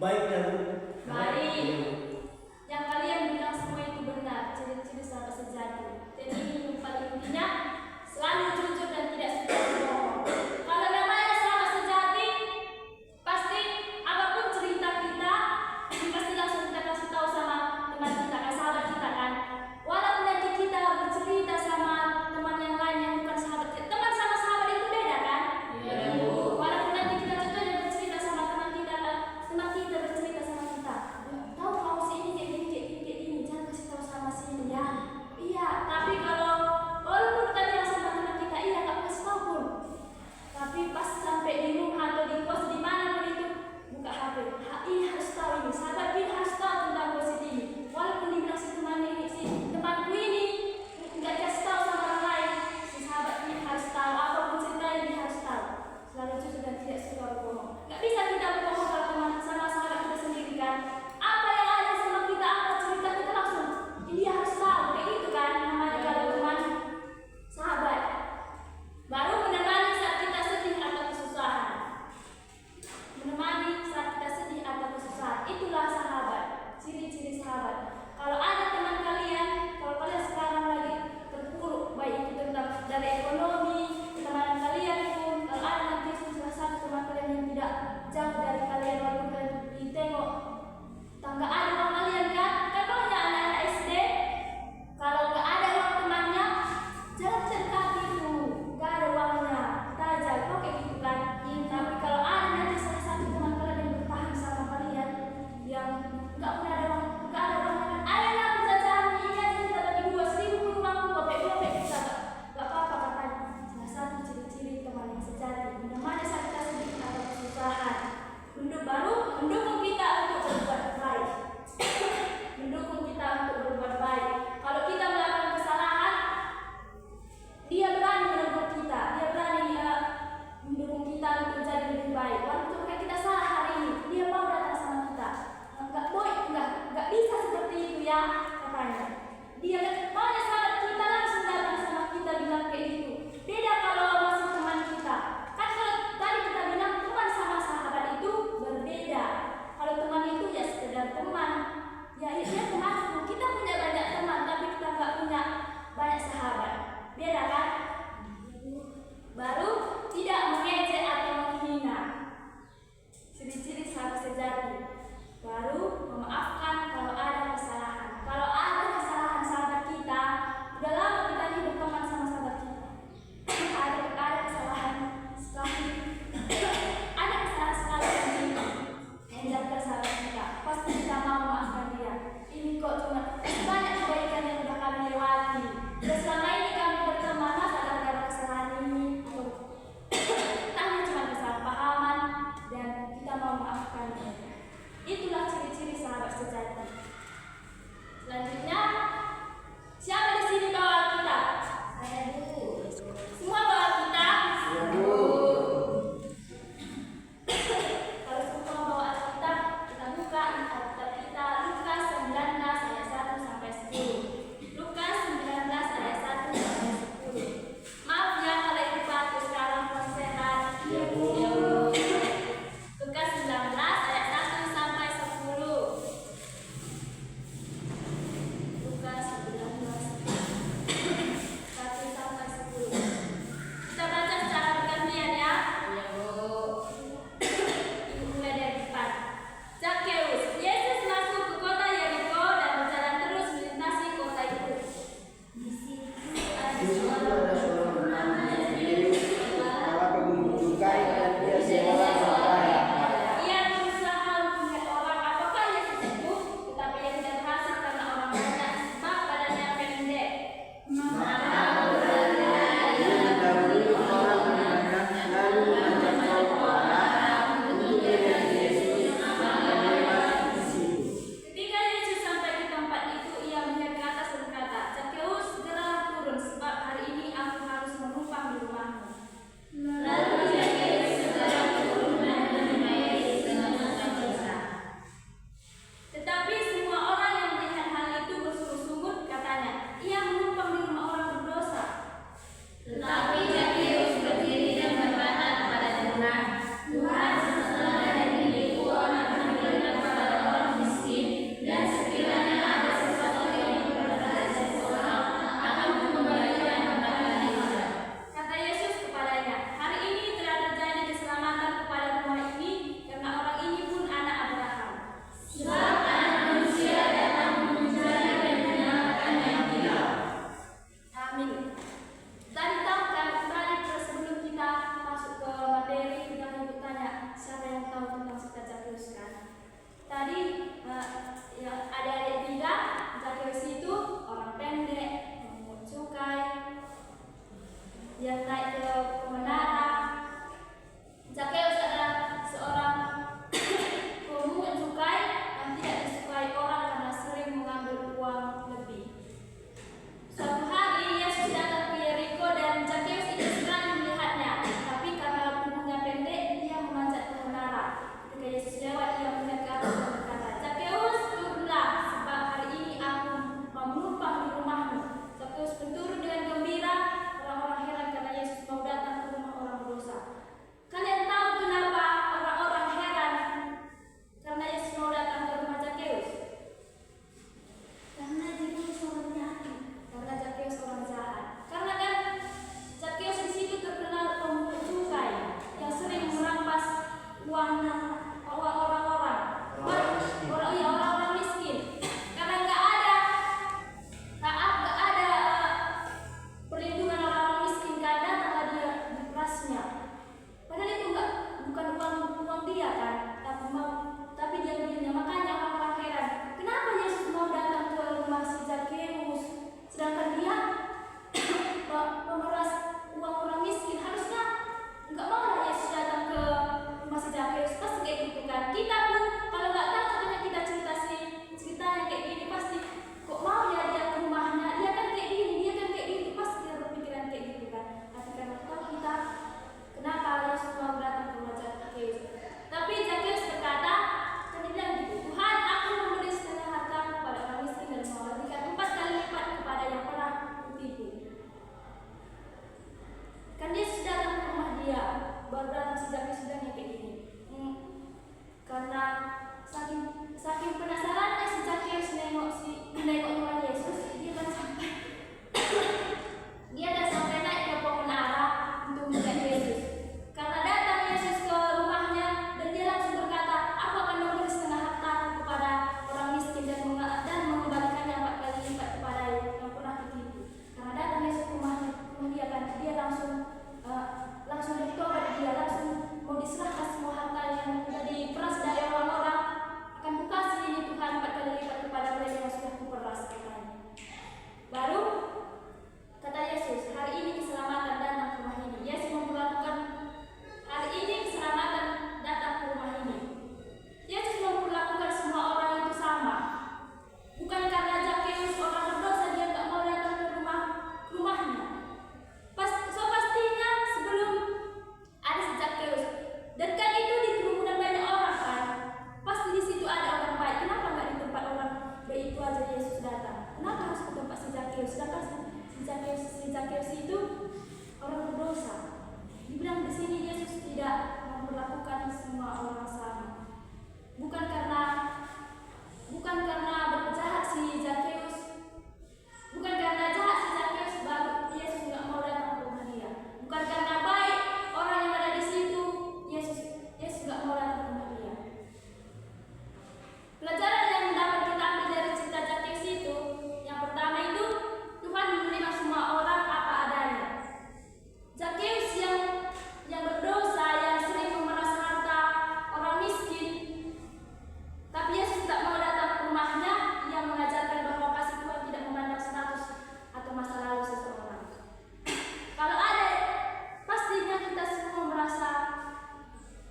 Baik dan Baik. Yang kalian bilang semua itu benar, ciri-ciri sahabat sejati. Dan ini yang paling intinya, selalu jujur dan tidak suka berbohong. Kalau namanya sahabat sejati, pasti apapun cerita kita, pasti langsung kita kasih tahu sama teman kita, kan sahabat kita kan. Walaupun nanti kita bercerita sama teman yang lain yang bukan sahabat kita, teman sama sahabat itu beda kan? Iya, Bu. Walaupun nanti kita contohnya bercerita sama teman kita bercerita sama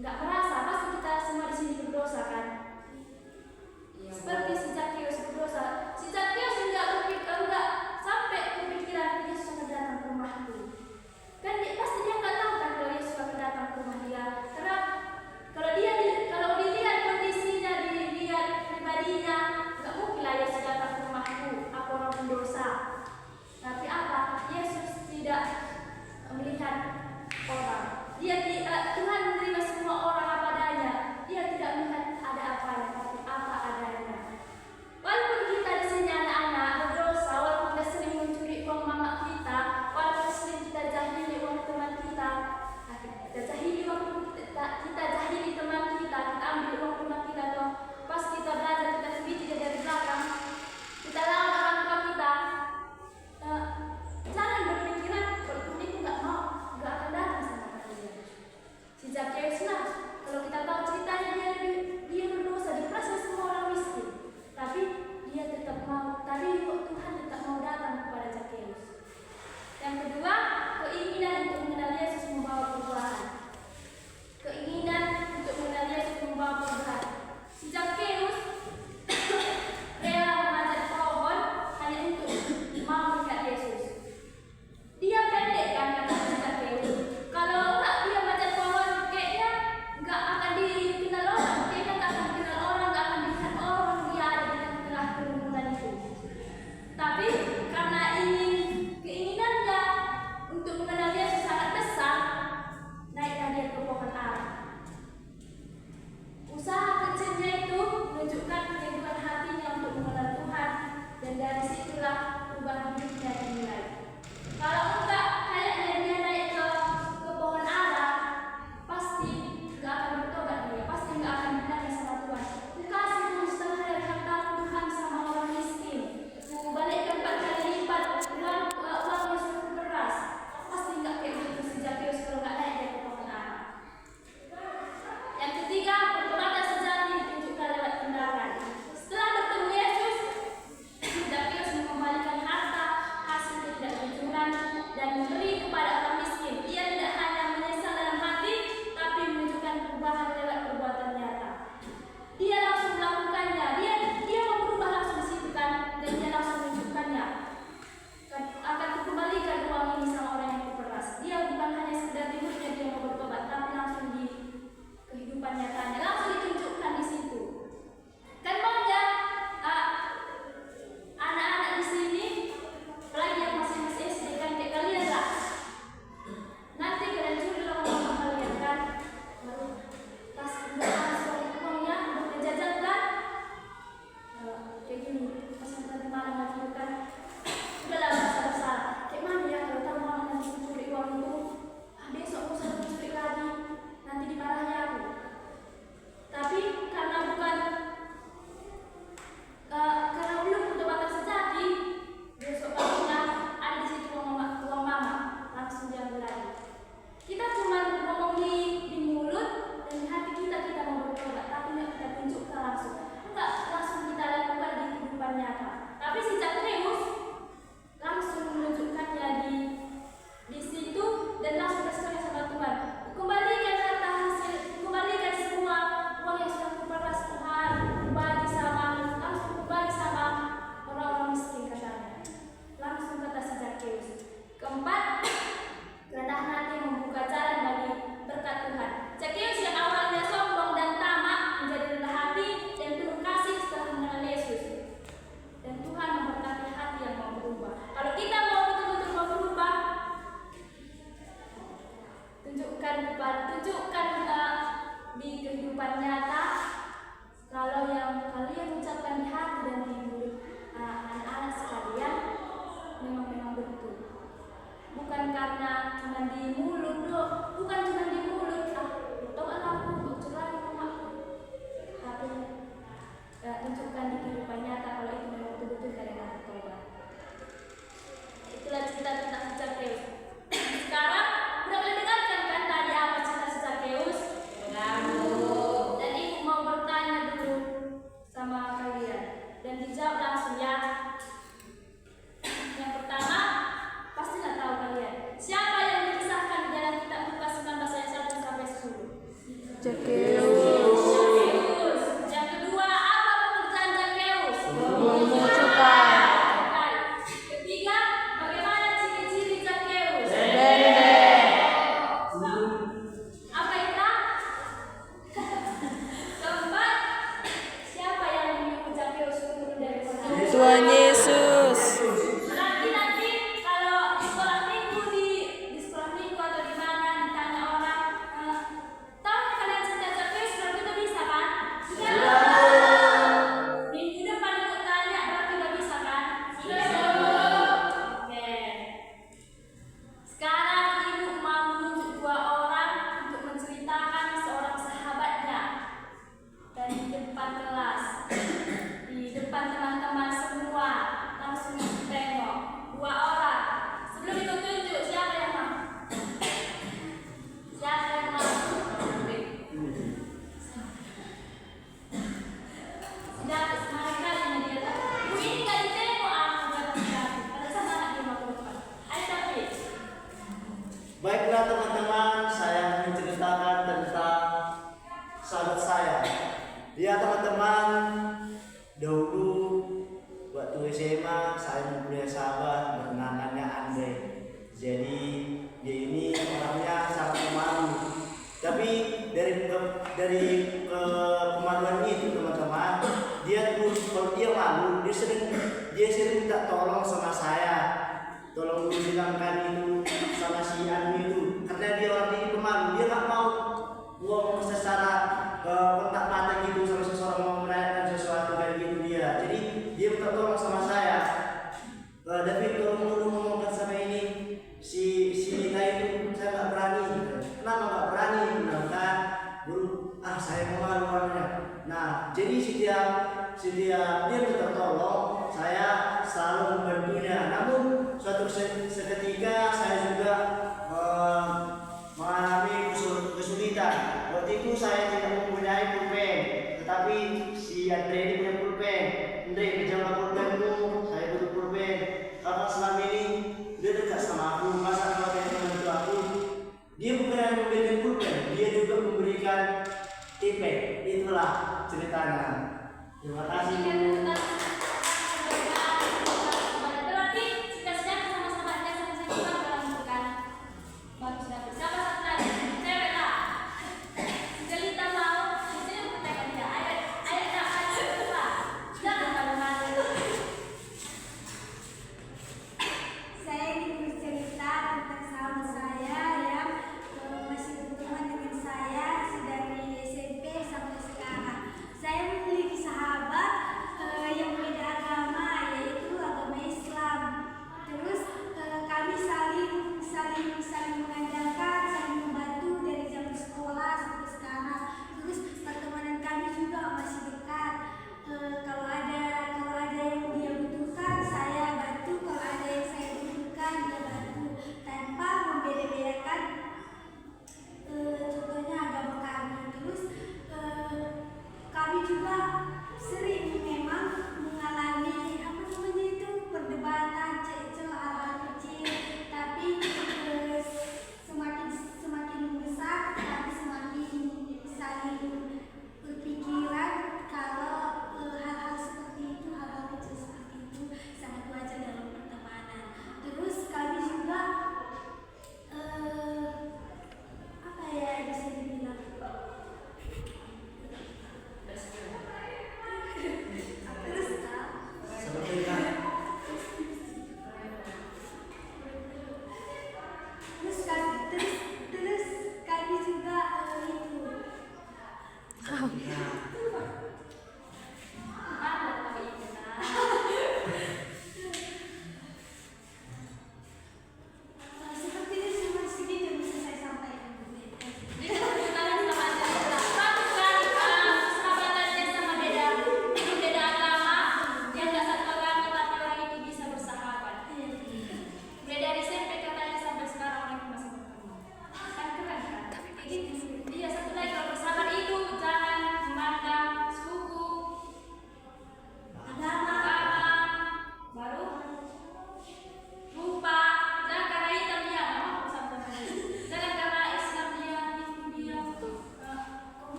nggak merasa, pasti kita semua di sini berdosa kan? Seperti si Zakheus berdosa. Si Zakheus enggak sampai kepikiran Yesus akan datang ke rumahku. Kan pasti dia nggak tahu kan kalau Yesus akan datang ke rumah dia. Karena kalau dilihat kondisinya, dilihat pribadinya, nggak mungkin lah Yesus datang ke rumahku. Aku orang pendosa. Tapi apa? Yesus tidak melihat orang. Tuhan menerima semua orang apa adanya. Dia tidak melihat ada apanya, tapi apa adanya. Walaupun kita di sini anak-anak berdosa, walaupun kita sering mencuri uang mama kita, walaupun sering kita jahili uang teman kita, kita jahili teman kita, kita ambil uang teman kita, atau pas kita belajar kita sendiri dari belakang, kita lawan orang tua kita. Jangan berpikiran kalau Tuhan itu nggak akan datang sama kalian. Si Zakheus lah, kalau kita tahu ceritanya dia berdosa, diperas semua orang miskin, tapi dia tetap mau. Tapi Tuhan tetap mau datang kepada Zakheus. Yang kedua, keinginan untuk mengenal Yesus membawa perubahan. Keinginan untuk mengenal Yesus membawa perubahan. Si Zakheus rela memanjat pohon hanya untuk mau melihat Yesus. Dia pendek kan kata si Zakheus. Kalau enggak dia manjat pohon, kayaknya enggak akan dikenal orang, kayaknya enggak akan dikenal orang, enggak akan dilihat orang dia ada di tengah kerumunan itu. Tapi karena keinginannya untuk mengenal Yesus sangat besar, naiklah dia ke pohon ara. Usaha kecilnya itu menunjukkan kehidupan hatinya untuk mengenal Tuhan, dan dari situlah perubahan hidupnya dimulai. Kalau enggak, kayaknya dia naik ke pohon ara, pasti enggak akan bertobat dia, pasti enggak akan berdamai sama Tuhan. Kasih setengah dari harta Tuhan sama orang miskin, balikkan 4 kali lipat uang yang sudah keras, pasti enggak kayak gitu si Zakheus kalau enggak naik ke pohon ara. Yang ketiga, pertobatan sejati ditunjukkan lewat tindakan. Setelah bertemu Yesus, Zakheus mengembalikan harta hasil ketidakjujuran dan memberi kepada orang miskin. Ia tidak hanya menyesal dalam hati, tapi menunjukkan perubahan lewat perbuatan nyata. Dia langsung melakukannya. Dia mau berubah langsung di situ kan, dan dia langsung menunjukkannya. Akan kukembalikan uang ini sama orang yang kuperas. Dia bukan hanya sekedar di mulutnya dia mau bertobat, tapi langsung di kehidupan nyatanya, langsung ditunjukkan di situ. Kan maunya anak-anak di sini, apalagi yang masih SD kan kayak kalian lah. Nanti kalian curi uang mama kalian kan, baru pas udah masuk uangnya udah menjajan kan, kayak gini. Pas nanti malam lagi kan, udahlah besar-besar. Kayak mana ya kalau tahu mama nanti mencuri uang itu, besok aku selalu mencuri lagi, nanti dimarahi aku. Tapi karena belum pertobatan sejati, besok paginya ada di situ uang mama, langsung diambil lagi. Kita cuma ngomong di mulut dan di hati kita mau bertobat, tapi nggak kita tunjukkan langsung, nggak langsung kita lakukan di kehidupan nyata. Tapi si Zakheus langsung menunjukkannya di situ dan langsung berseru sama Tuhan, kembalikan harta hasil, kembalikan semua uang yang sudah kuperas Tuhan, langsung berbagi sama orang-orang miskin katanya. Langsung kata si Zakheus. Keempat, kerendahan hati membuka jalan bagi berkat Tuhan. Zakheus yang awalnya sombong dan tamak menjadi rendah hati dan penuh kasih setelah mengenal Yesus. Dan Tuhan memberkati hati yang mau berubah. Kalau kita mau betul-betul mau berubah, tunjukkan di kehidupan nyata. Kalau yang kalian ucapkan di hati dan di mulut anak-anak sekalian memang betul, bukan karena cuma di mulut doh, bukan cuma di mulut bertobat aku untuk cerai rumahku, tapi tunjukkan di kehidupan nyata kalau itu memang betul-betul kalian bertobat. Itulah cerita tentang Zakheus. Sekarang udah kalian dengarkan kan tadi apa cerita Zakheus? Dan ibu mau bertanya dulu sama kalian dan dijawab langsung ya. Yang pertama, pastilah tahu kalian siapa yang dikisahkan di dalam kitab Lukas 19 ayat 1 Zakeus. Yang kedua, apa pekerjaan Zakeus? Memungut cukai. Ketiga, bagaimana ciri-ciri Zakeus? Dendeng. Apa itu? Keempat, siapa yang menyuruh Zakeus turun dari sana? Tuhan Yesus. Nanti kalau di sekolah minggu di sekolah minggu atau di mana ditanya orang, tahu kalian cerita Zakeus berarti udah bisa kan? Minggu depan ibu tanya berarti udah bisa kan? Oke. Sekarang ibu mau menunjuk dua orang untuk menceritakan seorang sahabatnya dari depan kelas, di depan teman-teman semua, langsung tengok dua orang. Sebelum itu tunjuk siapa yang mau? Siapa yang mau? Sudah semangat kali ini dia. Bu ini nggak ditengok pada sama anak dia mau ke depan. Ayo tapi. Baiklah teman-teman, saya menceritakan tentang sahabat saya. Ya teman-teman, dahulu waktu SMA saya mempunyai sahabat bernamanya Andre. Jadi dia ini orangnya sangat pemalu. Tapi dari kemaluan itu teman-teman, dia tuh kalau dia malu, dia sering minta tolong sama saya. Tolong bilangkan itu sama si Anu itu, karena dia orang ini pemalu, dia nggak mau ngomong secara kontak mata gitu sama seseorang mau menanyakan sesuatu kayak gitu dia. Jadi dia minta tolong sama saya. David tolong dulu ngomongkan sama ini si Nita itu, saya nggak berani. Kenapa nggak berani? Kan guru, saya pemalu orangnya. Nah, jadi setiap dia minta tolong, saya selalu membantunya. Namun suatu seketika saya juga mengalami kesulitan. Waktu itu saya tidak mempunyai pulpen, tetapi si Andre ini punya pulpen. Andre, pinjamlah pulpenmu, saya butuh pulpen. Karena selama ini dia dekat sama aku, masa kalau dia membantu aku, dia bukan hanya memberikan pulpen, dia juga memberikan tipe. Itulah ceritanya. Terima kasih. Berarti sudah siap sama sahabatnya sama saya dalam bukan. Bagus dapat. Siapa satu lagi? Cewek tak? Jelita mau? Jadi aku tanya dia. Ayo tak ayo lah. Jangan malu-malu. Saya ingin bercerita tentang sahabat saya yang masih berteman dengan saya dari SMP sampai sekarang. Saya memiliki sahabat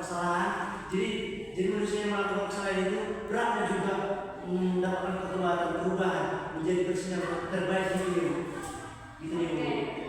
kesalahan. Jadi manusia yang melakukan kesalahan itu beratnya juga mendapatkan kekuatan perubahan menjadi bersih yang terbaik gitu ya. Gitu ya.